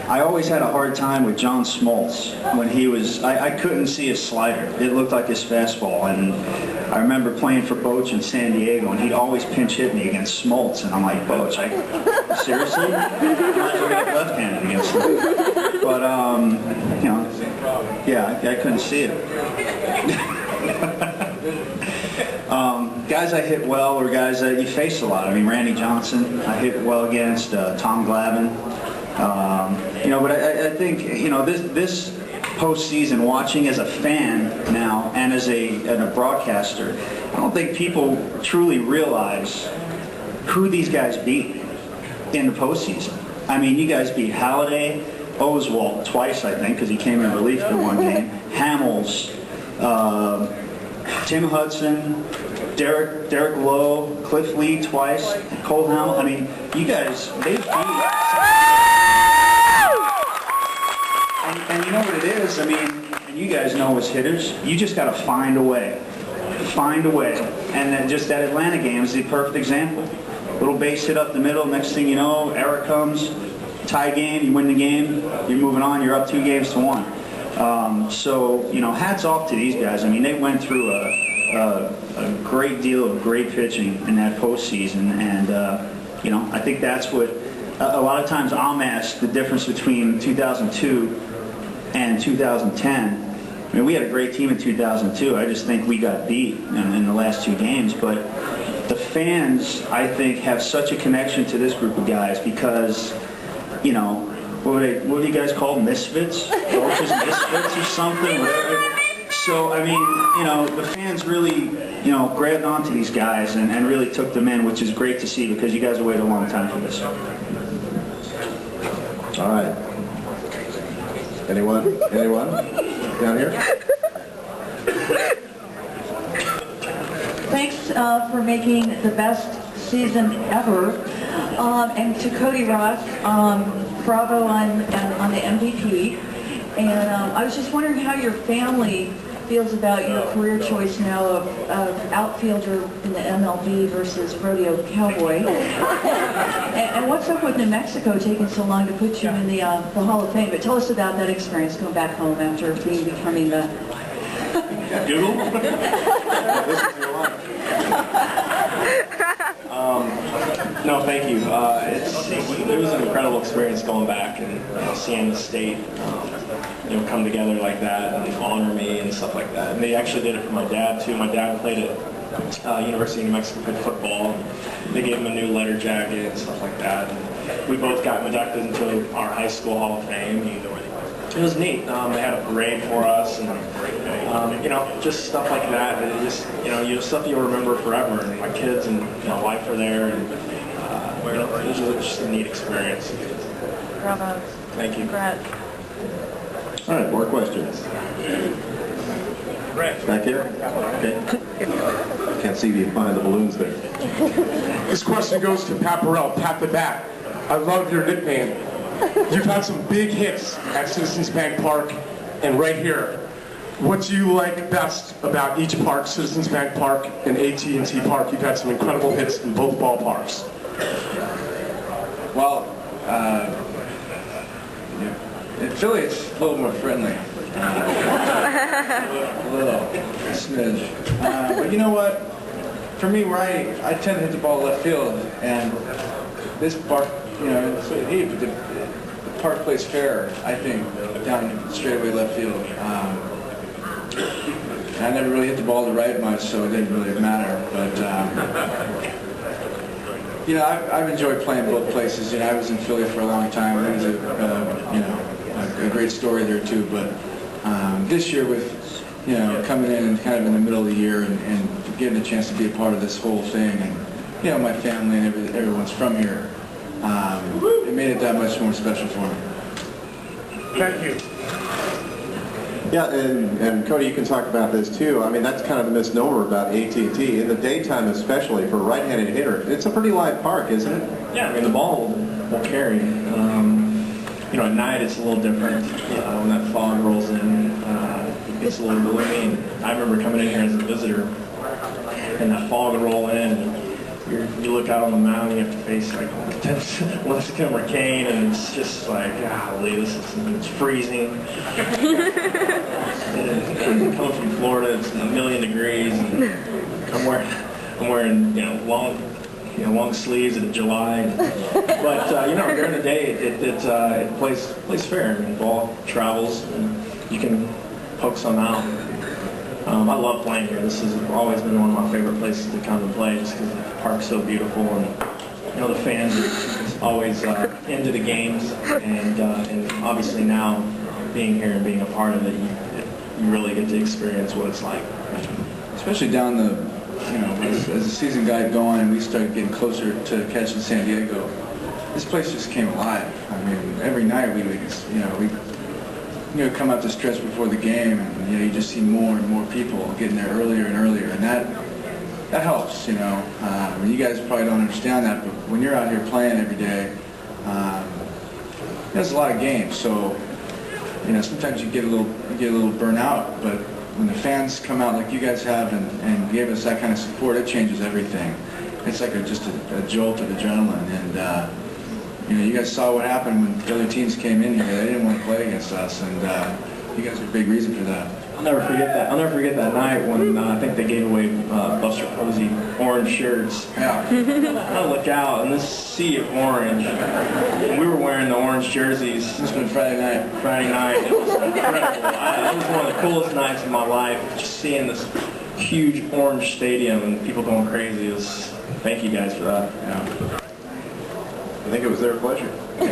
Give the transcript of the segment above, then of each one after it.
I always had a hard time with John Smoltz when he was, I couldn't see his slider. It looked like his fastball. And I remember playing for Boch in San Diego, and he'd always pinch hit me against Smoltz. And I'm like, Boch, seriously? I might as well get left-handed against him. But, you know, yeah, I couldn't see it. Guys I hit well were guys that you face a lot. I mean, Randy Johnson, I hit well against, Tom Glavine. You know, but I think, you know, this postseason, watching as a fan now and as a broadcaster, I don't think people truly realize who these guys beat in the postseason. I mean, you guys beat Halladay, Oswalt twice, I think, because he came in relief for one game, Hamels, Tim Hudson, Derek Lowe, Cliff Lee twice, Cole Hamel. I mean, you guys, they beat. And you know what it is? I mean, and you guys know as hitters, you just got to find a way. Find a way. And then just that Atlanta game is the perfect example. Little base hit up the middle, next thing you know, error comes, tie game, you win the game, you're moving on, you're up 2-1. So, you know, hats off to these guys. I mean, they went through a great deal of great pitching in that postseason, and, you know, I think that's what, a lot of times I'm asked the difference between 2002 and 2010. I mean, we had a great team in 2002. I just think we got beat in the last 2 games. But the fans, I think, have such a connection to this group of guys because, you know, what do you guys call them? Misfits? Coaches misfits or something? Whatever. So, I mean, you know, the fans really, you know, grabbed onto these guys and really took them in, which is great to see because you guys have waited a long time for this. All right. Anyone? Down here? Thanks for making the best season ever. And to Cody Ross, bravo on the MVP. And I was just wondering how your family feels about your career choice now of outfielder in the MLB versus rodeo cowboy. And what's up with New Mexico taking so long to put you in the Hall of Fame? But tell us about that experience going back home after becoming the... Google? No, thank you. It was an incredible experience going back and seeing the state, come together like that and honor me and stuff like that. And they actually did it for my dad too. My dad played at University of New Mexico, played football. And they gave him a new letter jacket and stuff like that. And we both got inducted into our high school Hall of Fame. It was neat. They had a parade for us, and just stuff like that. It just, stuff you'll remember forever. And my kids and my wife were there, and it was just a neat experience. Bravo. Thank you. Congrats. All right, more questions. Back here? Okay. Can't see behind the balloons there. This question goes to Pat Burrell, Pat the Bat. I love your nickname. You've had some big hits at Citizens Bank Park and right here. What do you like best about each park, Citizens Bank Park and AT&T Park? You've had some incredible hits in both ballparks. Well, in Philly it's a little more friendly. A smidge. But you know what? For me, where I tend to hit the ball left field, and this park, it's so deep, but the park plays fair, I think, down straightaway left field. I never really hit the ball to right much, so it didn't really matter. But I've enjoyed playing both places. I was in Philly for a long time. It was a great story there too. But this year, with coming in and kind of in the middle of the year and getting a chance to be a part of this whole thing, and my family and everyone's from here, it made it that much more special for me. Thank you. Yeah, and Cody, you can talk about this too. I mean, that's kind of the misnomer about AT&T. In the daytime especially, for a right-handed hitter, it's a pretty live park, isn't it? Yeah, I mean, the ball will carry. At night it's a little different. When that fog rolls in, it gets a little gloomy. I remember coming in here as a visitor, and that fog would roll in, and you look out on the mound, and you have to face like listen to Hurricane, and it's just like, golly, it's freezing. And coming from Florida, it's a million degrees, and I'm wearing long sleeves in July. But during the day, it plays fair. I mean, the ball travels, and you can poke some out. I love playing here. This has always been one of my favorite places to come and play, just because the park's so beautiful, and the fans are always into the games, and obviously now being here and being a part of it, you really get to experience what it's like. Especially down as the season got going and we started getting closer to catching San Diego, this place just came alive. I mean, every night we come up the stretch before the game, and you just see more and more people getting there earlier and earlier, and that helps. You guys probably don't understand that, but when you're out here playing every day, there's a lot of games, so sometimes you get a little burnt out, but when the fans come out like you guys have and give us that kind of support, it changes everything. It's like just a jolt of adrenaline, and you guys saw what happened when the other teams came in here. They didn't want to play against us, and you guys are a big reason for that. I'll never forget that night when I think they gave away Buster Posey orange shirts. Yeah. I look out and this sea of orange, and we were wearing the orange jerseys. This has been Friday night. It was incredible. It was one of the coolest nights of my life. Just seeing this huge orange stadium and people going crazy. Thank you guys for that. Yeah. I think it was their pleasure. Go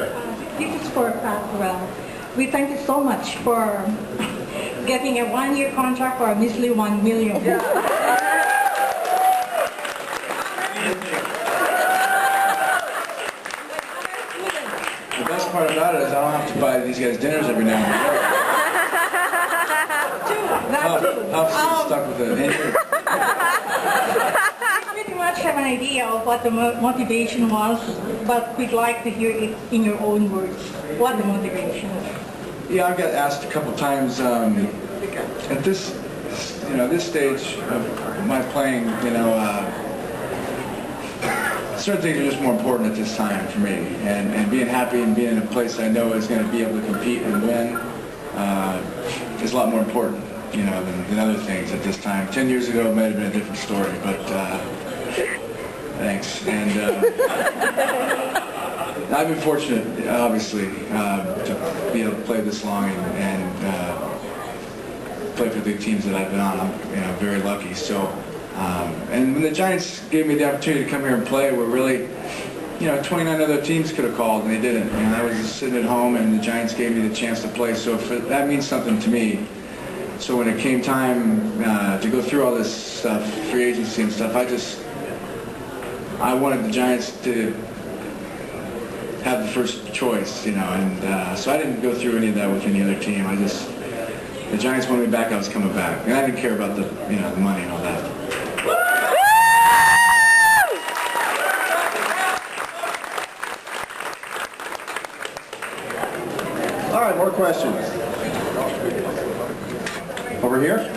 ahead. This is for Burrell. We thank you so much for getting a one-year contract for a measly $1 million. The best part about it is I don't have to buy these guys dinners every now and then. I'm stuck with an injury. We pretty much have an idea of what the motivation was, but we'd like to hear it in your own words. What the motivation is. Yeah, I've got asked a couple times at this stage of my playing, certain things are just more important at this time for me, and being happy and being in a place I know is going to be able to compete and win is a lot more important, than other things at this time. 10 years ago it might have been a different story, but thanks. And I've been fortunate, obviously, to be able to play this long and play for the teams that I've been on. I'm very lucky. So, and when the Giants gave me the opportunity to come here and play, we're really, 29 other teams could have called and they didn't. And I was just sitting at home, and the Giants gave me the chance to play. So that means something to me. So when it came time to go through all this stuff, free agency and stuff, I wanted the Giants to have the first choice, and so I didn't go through any of that with any other team. The Giants wanted me back, I was coming back, and I didn't care about the money and all that. All right, more questions. Over here.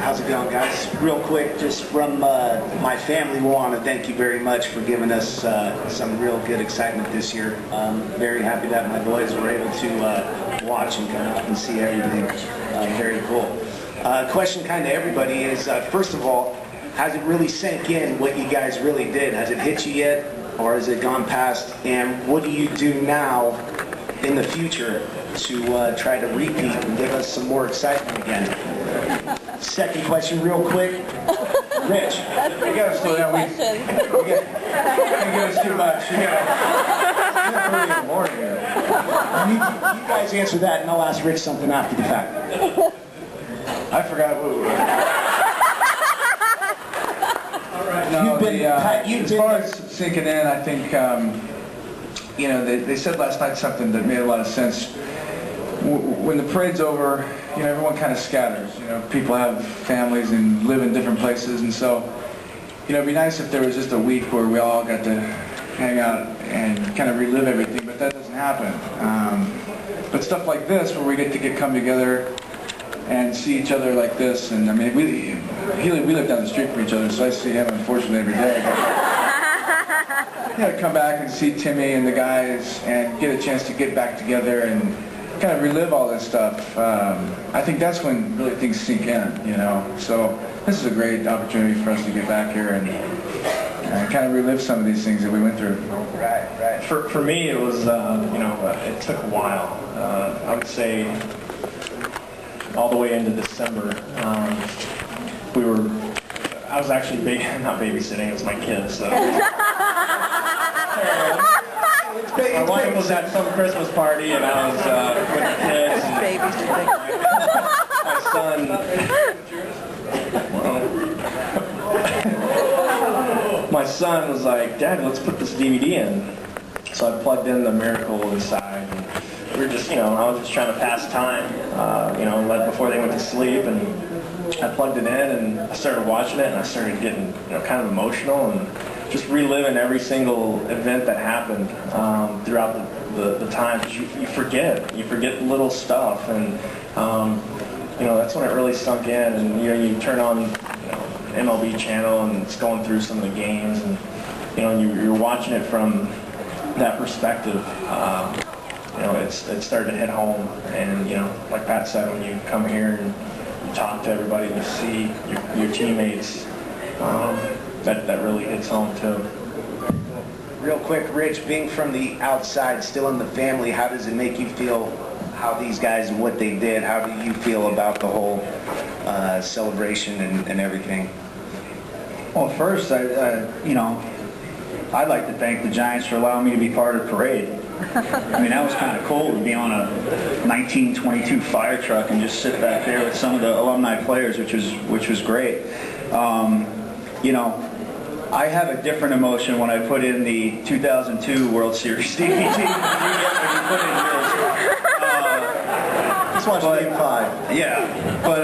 How's it going, guys? Real quick, just from my family, we want to thank you very much for giving us some real good excitement this year. Very happy that my boys were able to watch and come out and see everything. Very cool. Question kind of everybody is, first of all, has it really sank in what you guys really did? Has it hit you yet, or has it gone past? And what do you do now in the future to try to repeat and give us some more excitement again? Second question, real quick. Rich, You gotta slow down. We can't give us too much. It's early in the morning here. you guys answer that, and I'll ask Rich something after the fact. I forgot what we were. No, as far as sinking in, I think, they said last night something that made a lot of sense. When the parade's over, everyone kind of scatters. People have families and live in different places, and so, it'd be nice if there was just a week where we all got to hang out and kind of relive everything, but that doesn't happen. But stuff like this, where we get to come together and see each other like this. And I mean, we live down the street from each other, so I see him unfortunately every day. But, come back and see Timmy and the guys and get a chance to get back together and kind of relive all this stuff. I think that's when really things sink in, So this is a great opportunity for us to get back here and kind of relive some of these things that we went through. Right. For me, it was, it took a while. I would say all the way into December. I was actually not babysitting, it was my kids. So. My wife was at some Christmas party and I was with the kids. My son, my son was like, "Dad, let's put this DVD in." So I plugged in The Miracle Inside. And we were just, I was just trying to pass time, before they went to sleep. And I plugged it in and I started watching it and I started getting, kind of emotional and just reliving every single event that happened throughout the time. Because you forget little stuff, and that's when it really sunk in. And you turn on MLB channel and it's going through some of the games, and you're watching it from that perspective. It started to hit home, and like Pat said, when you come here and you talk to everybody and you see your teammates, that really hits home too. Real quick, Rich, being from the outside, still in the family, how does it make you feel, how these guys and what they did? How do you feel about the whole celebration and everything? Well, first, I'd like to thank the Giants for allowing me to be part of the parade. I mean, that was kind of cool to be on a 1922 fire truck and just sit back there with some of the alumni players, which was great. I have a different emotion when I put in the 2002 World Series DVD. Just watch Game 5. Yeah, but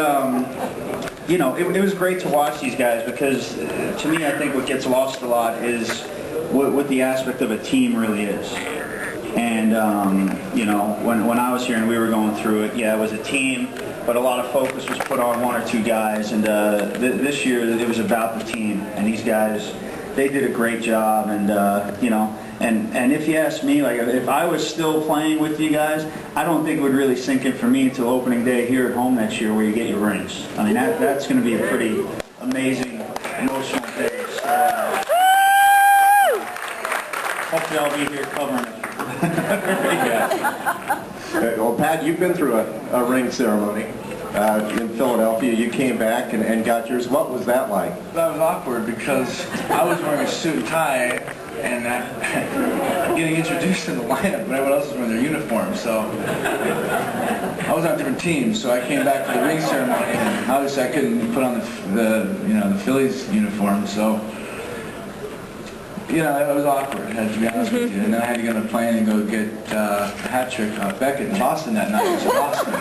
it was great to watch these guys because to me, I think what gets lost a lot is what the aspect of a team really is. And when I was here and we were going through it, it was a team, but a lot of focus was put on one or two guys. And this year, it was about the team. And these guys, they did a great job. And and if you ask me, like if I was still playing with you guys, I don't think it would really sink in for me until opening day here at home next year, where you get your rings. I mean, that's going to be a pretty amazing, emotional day. So, hopefully, I'll be here covering it. Well, Pat, you've been through a ring ceremony in Philadelphia. You came back and got yours. What was that like? That was awkward because I was wearing a suit and tie and getting introduced in the lineup, but everyone else was wearing their uniform. So I was on different teams, so I came back for the ring ceremony, and obviously I couldn't put on the Phillies uniform, so. It was awkward, to be honest with you. And then I had to get on a plane and go get a hat trick off Beckett in Boston that night. It was awesome.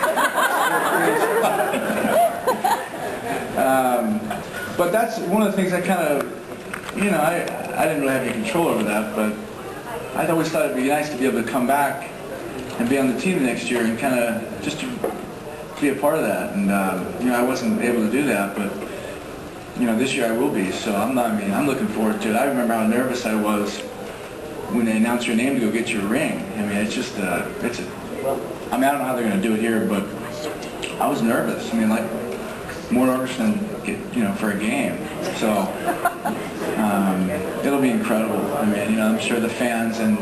But that's one of the things I kind of, I didn't really have any control over that, but I always thought it'd be nice to be able to come back and be on the team next year and kind of just to be a part of that. And, I wasn't able to do that, but this year I will be, so I'm looking forward to it. I remember how nervous I was when they announced your name to go get your ring. I mean, it's just, I don't know how they're going to do it here, but I was nervous. I mean, like, more nervous than, for a game. So, it'll be incredible. I mean, I'm sure the fans, and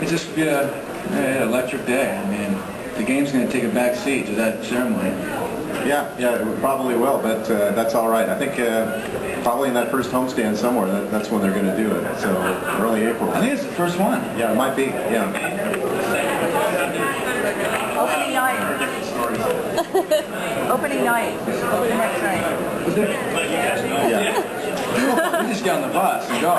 it's just be an electric day. I mean, the game's going to take a back seat to that ceremony. Yeah, it probably will, but that's all right. I think probably in that first homestand somewhere, that's when they're going to do it. So early April. I think it's the first one. Yeah, it might be. Yeah. Opening night. Opening night. Opening next night. Yeah. We just get on the bus and go.